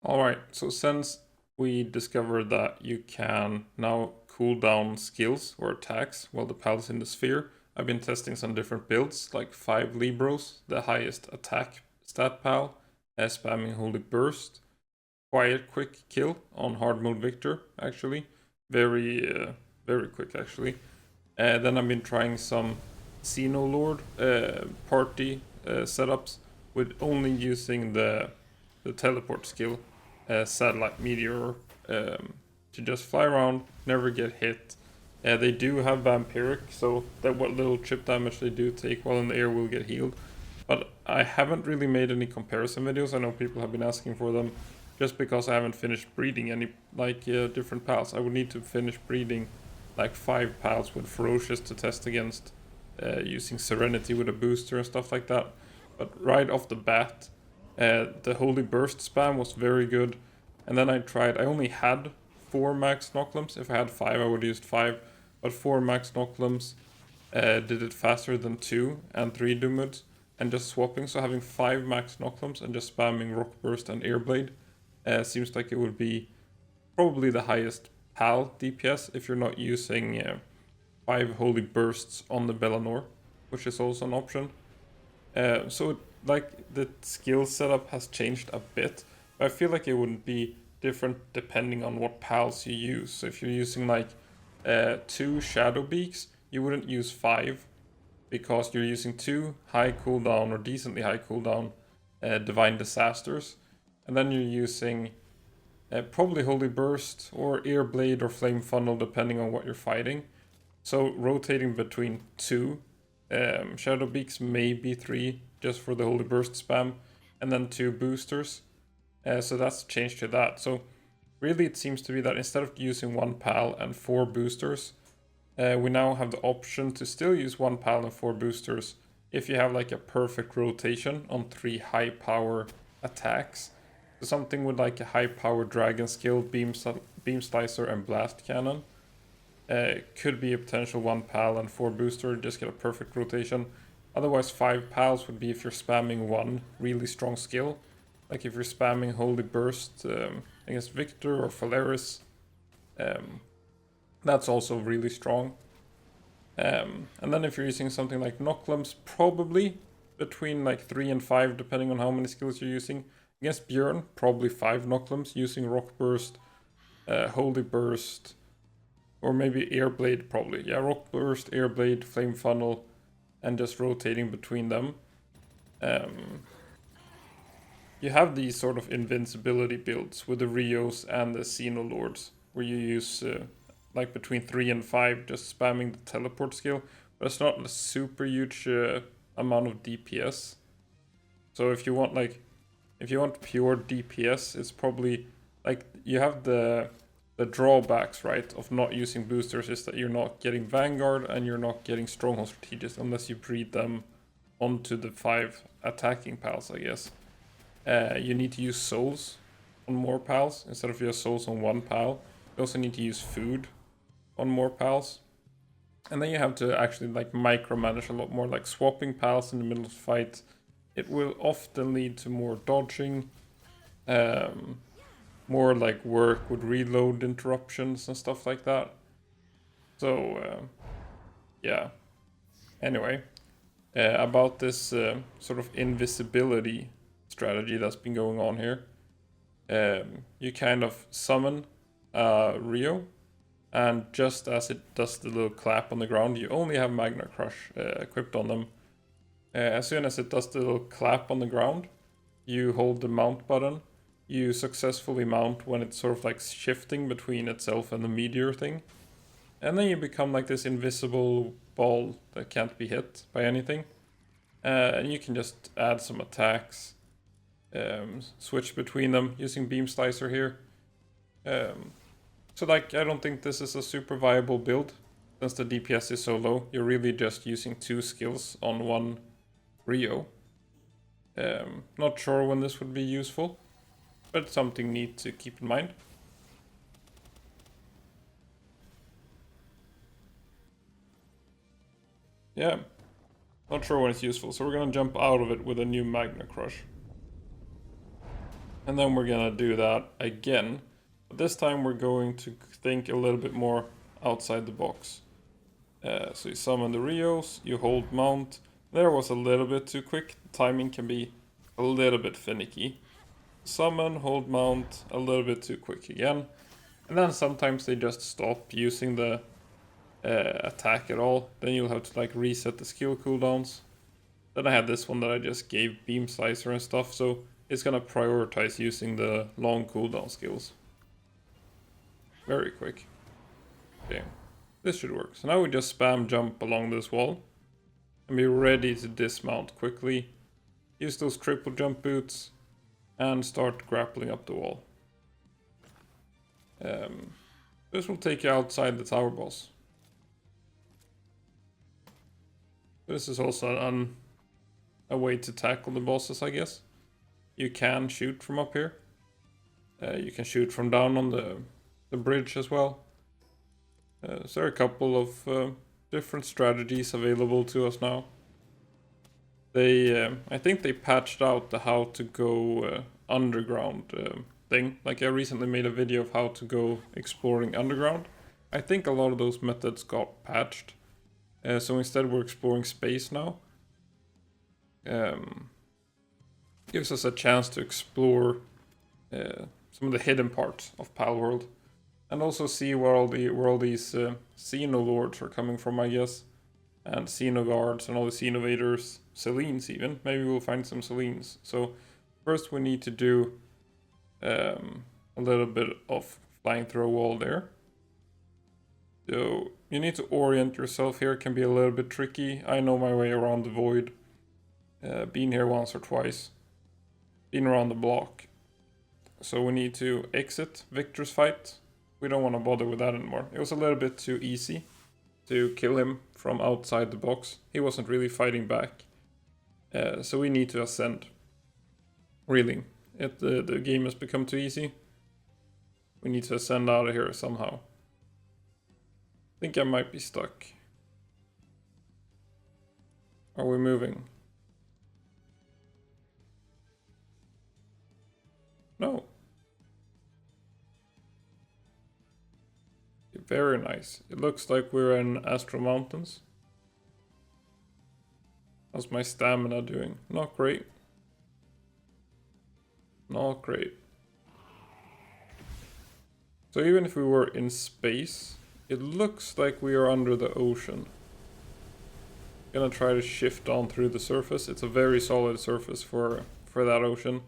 Alright, so since we discovered that you can now cool down skills or attacks while the pal's in the sphere, I've been testing some different builds, like 5 Libros, the highest attack stat pal, spamming Holy Burst, quiet quick kill on hard mode Victor, actually. Very quick, actually. Then I've been trying some Xenolord party setups with only using the teleport skill, satellite meteor, to just fly around, never get hit. They do have vampiric, so that what little chip damage they do take while in the air will get healed. But I haven't really made any comparison videos. I know people have been asking for them, just because I haven't finished breeding any different pals. I would need to finish breeding like 5 pals with ferocious to test against, using Serenity with a booster and stuff like that. But right off the bat, the Holy Burst spam was very good. And then I only had 4 max Knocklums. If I had 5, I would have used 5. But 4 max Knocklums did it faster than 2 and 3 Dumuds. And just swapping, so having 5 max Knocklums and just spamming Rock Burst and Airblade seems like it would be probably the highest PAL DPS if you're not using 5 Holy Bursts on the Bellanor, which is also an option. So like the skill setup has changed a bit, but I feel like it wouldn't be different depending on what pals you use. So if you're using like 2 Shadow Beaks, you wouldn't use 5 because you're using 2 high cooldown or decently high cooldown Divine Disasters, and then you're using probably Holy Burst or Airblade or Flame Funnel depending on what you're fighting. So rotating between 2 Shadow Beaks, maybe 3 just for the Holy Burst spam, and then 2 boosters. So that's changed to that. So really it seems to be that instead of using 1 pal and 4 boosters, we now have the option to still use 1 pal and 4 boosters if you have like a perfect rotation on 3 high power attacks. So something with like a high power dragon skill, beam slicer and blast cannon. Could be a potential 1 pal and 4 booster, just get a perfect rotation. Otherwise 5 pals would be if you're spamming 1 really strong skill. Like if you're spamming Holy Burst against Victor or Phaleris, that's also really strong. And then if you're using something like Knocklums, probably between like 3 and 5 depending on how many skills you're using. Against Björn, probably 5 Knocklums using Rock Burst, Holy Burst, or maybe Airblade probably. Yeah, Rock Burst, Airblade, Flame Funnel, and just rotating between them. You have these sort of invincibility builds with the Rios and the Xenolords, where you use like between 3 and 5 just spamming the teleport skill, but it's not a super huge amount of DPS. So if you want pure DPS, it's probably like you have the drawbacks, right, of not using boosters is that you're not getting Vanguard and you're not getting Stronghold Strategist unless you breed them onto the 5 attacking pals, I guess. You need to use souls on more pals instead of just souls on 1 pal. You also need to use food on more pals. And then you have to actually like micromanage a lot more, like swapping pals in the middle of the fight. It will often lead to more dodging, more like work with reload interruptions and stuff like that. So yeah. Anyway, about this sort of invisibility strategy that's been going on here. You kind of summon Rio, and just as it does the little clap on the ground, you only have Magna Crush equipped on them. As soon as it does the little clap on the ground, you hold the mount button. You successfully mount when it's sort of like shifting between itself and the meteor thing. And then you become like this invisible ball that can't be hit by anything. And you can just add some attacks, switch between them using Beam Slicer here. So like, I don't think this is a super viable build since the DPS is so low. You're really just using 2 skills on 1 Rio. Not sure when this would be useful, but something neat to keep in mind. Yeah, not sure when it's useful, so we're gonna jump out of it with a new Magna Crush. And then we're gonna do that again. But this time we're going to think a little bit more outside the box. So you summon the Rios, you hold mount. There was a little bit too quick. The timing can be a little bit finicky. Summon, hold mount, a little bit too quick again. And then sometimes they just stop using the attack at all. Then you'll have to like reset the skill cooldowns. Then I had this one that I just gave beam slicer and stuff, so it's gonna prioritize using the long cooldown skills. Very quick. Okay, this should work. So now we just spam jump along this wall and be ready to dismount quickly. Use those triple jump boots and start grappling up the wall. This will take you outside the tower boss. This is also a way to tackle the bosses, I guess. You can shoot from up here. You can shoot from down on the bridge as well. So there are a couple of different strategies available to us now. I think they patched out the how to go underground thing. Like I recently made a video of how to go exploring underground. I think a lot of those methods got patched. So instead we're exploring space now. Gives us a chance to explore some of the hidden parts of Palworld. And also see where all these Xenolords are coming from, I guess. And Xenoguards and all the Xenovaders, Selines even. Maybe we'll find some Selines. So first we need to do a little bit of flying through a wall there. So you need to orient yourself here, it can be a little bit tricky. I know my way around the void. Been here once or twice. Been around the block. So we need to exit Victor's fight. We don't want to bother with that anymore. It was a little bit too easy to kill him from outside the box. He wasn't really fighting back. So we need to ascend. Really. The game has become too easy. We need to ascend out of here somehow. I think I might be stuck. Are we moving? No. Very nice. It looks like we're in Astral Mountains. How's my stamina doing? Not great. Not great. So even if we were in space, it looks like we are under the ocean. Gonna try to shift on through the surface. It's a very solid surface for that ocean.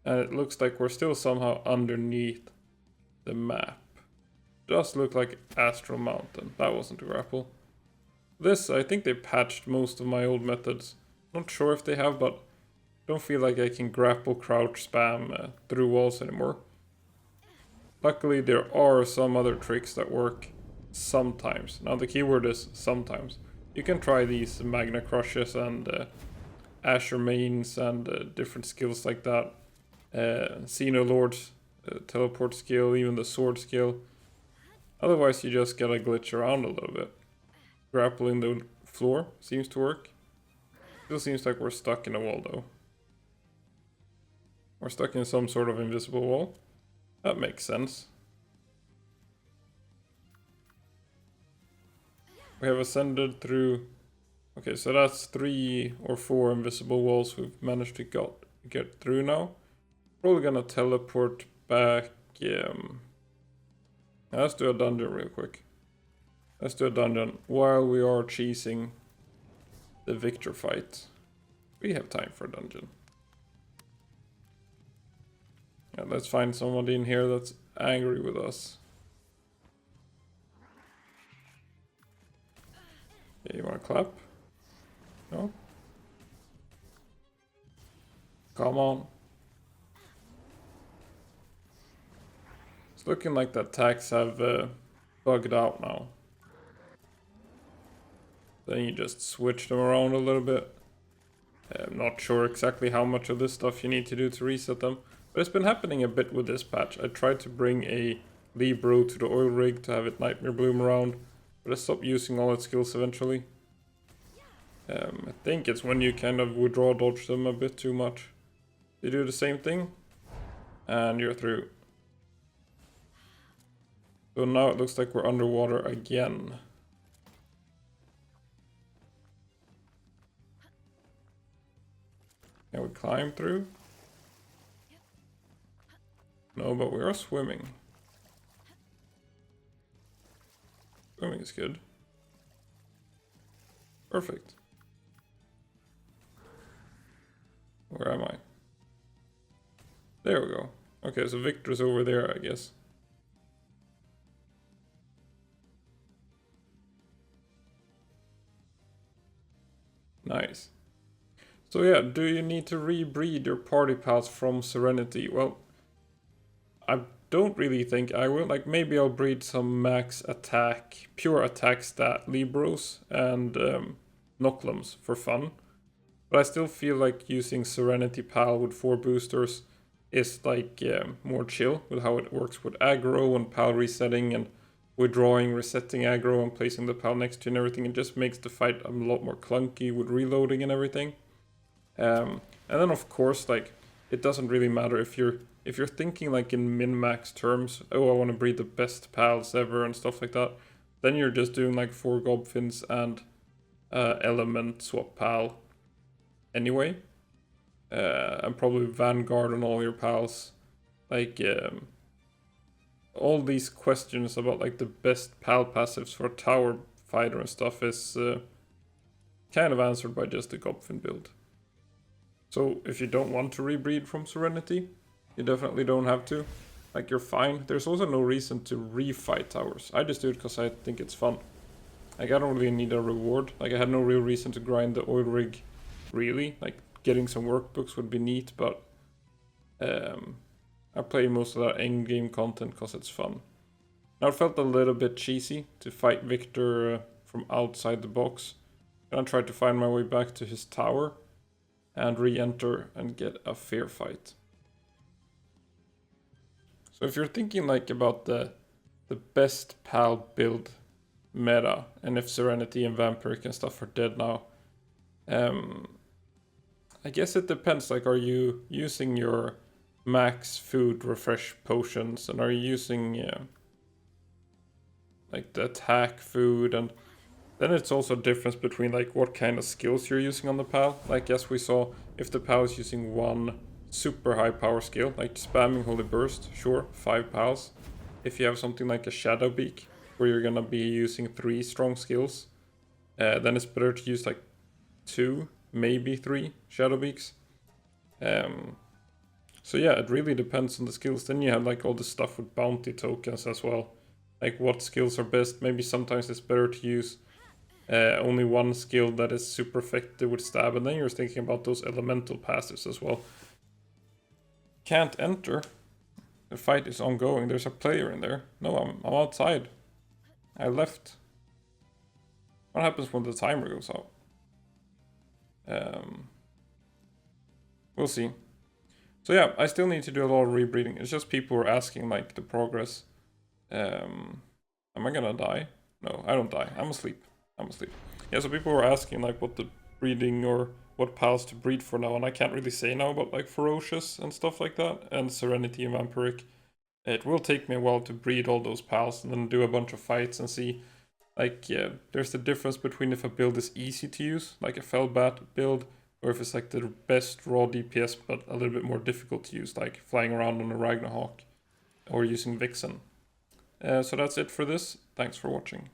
And it looks like we're still somehow underneath the map. Just looked like Astral Mountain. That wasn't a grapple. This, I think they patched most of my old methods. Not sure if they have, but don't feel like I can grapple, crouch, spam through walls anymore. Luckily, there are some other tricks that work sometimes. Now the keyword is sometimes. You can try these Magna Crushes and Asher Mains and different skills like that. Xenolord's teleport skill, even the sword skill. Otherwise you just gotta glitch around a little bit. Grappling the floor seems to work. Still seems like we're stuck in a wall though. We're stuck in some sort of invisible wall. That makes sense. We have ascended through... Okay, so that's 3 or 4 invisible walls we've managed to get through now. Probably gonna teleport back... Let's do a dungeon real quick. Let's do a dungeon while we are chasing the Victor fight. We have time for a dungeon. Yeah, let's find somebody in here that's angry with us. Okay, you wanna clap? No? Come on. It's looking like the attacks have bugged out now. Then you just switch them around a little bit. I'm not sure exactly how much of this stuff you need to do to reset them. But it's been happening a bit with this patch. I tried to bring a Libro to the oil rig to have it Nightmare Bloom around. But I stopped using all its skills eventually. I think it's when you kind of withdraw dodge them a bit too much. You do the same thing, and you're through. So now it looks like we're underwater again. Can we climb through? No, but we are swimming. Swimming is good. Perfect. Where am I? There we go. Okay, so Victor's over there, I guess. Nice. So yeah, do you need to rebreed your party pals from Serenity? Well, I don't really think I will. Like, maybe I'll breed some max attack, pure attack stat Libros and Noclums for fun. But I still feel like using Serenity Pal with 4 boosters is like more chill with how it works with aggro and Pal resetting and withdrawing, resetting aggro and placing the Pal next to you and everything. It just makes the fight a lot more clunky with reloading and everything. And then of course, like, it doesn't really matter if you're thinking like in min-max terms, oh, I want to breed the best pals ever and stuff like that, then you're just doing like 4 Gobfins and element swap pal anyway. And probably Vanguard on all your pals. Like, all these questions about like the best pal passives for tower fighter and stuff is kind of answered by just the Gobfin build. So if you don't want to rebreed from Serenity, you definitely don't have to. Like, you're fine. There's also no reason to refight towers. I just do it because I think it's fun. Like, I don't really need a reward. Like, I had no real reason to grind the oil rig, really. Like, getting some workbooks would be neat, but I play most of that in-game content because it's fun. Now, it felt a little bit cheesy to fight Victor from outside the box. And I tried to find my way back to his tower and re-enter and get a fair fight. So if you're thinking like about the best pal build meta, and if Serenity and Vampiric and stuff are dead now, I guess it depends. Like, are you using your max food refresh potions, and are you using like the attack food, and then it's also a difference between like what kind of skills you're using on the pal. Like, as we saw, if the pal is using one super high power skill, like spamming Holy Burst, sure, 5 pals. If you have something like a Shadow Beak, where you're gonna be using 3 strong skills, then it's better to use like 2, maybe 3 Shadow Beaks. So yeah, it really depends on the skills. Then you have like all the stuff with bounty tokens as well. Like, what skills are best. Maybe sometimes it's better to use only one skill that is super effective with stab, and then you're thinking about those elemental passives as well. Can't enter. The fight is ongoing. There's a player in there. No, I'm outside. I left. What happens when the timer goes out? We'll see. So yeah, I still need to do a lot of rebreeding. It's just people were asking like the progress. Am I gonna die? No, I don't die. I'm asleep. Yeah, so people were asking like what the breeding or what pals to breed for now, and I can't really say now about like Ferocious and stuff like that, and Serenity and Vampiric. It will take me a while to breed all those pals and then do a bunch of fights and see. Like, yeah, there's the difference between if a build is easy to use, like a Felbat build, or if it's like the best raw DPS but a little bit more difficult to use, like flying around on a Ragnarok or using Vixen. So that's it for this. Thanks for watching.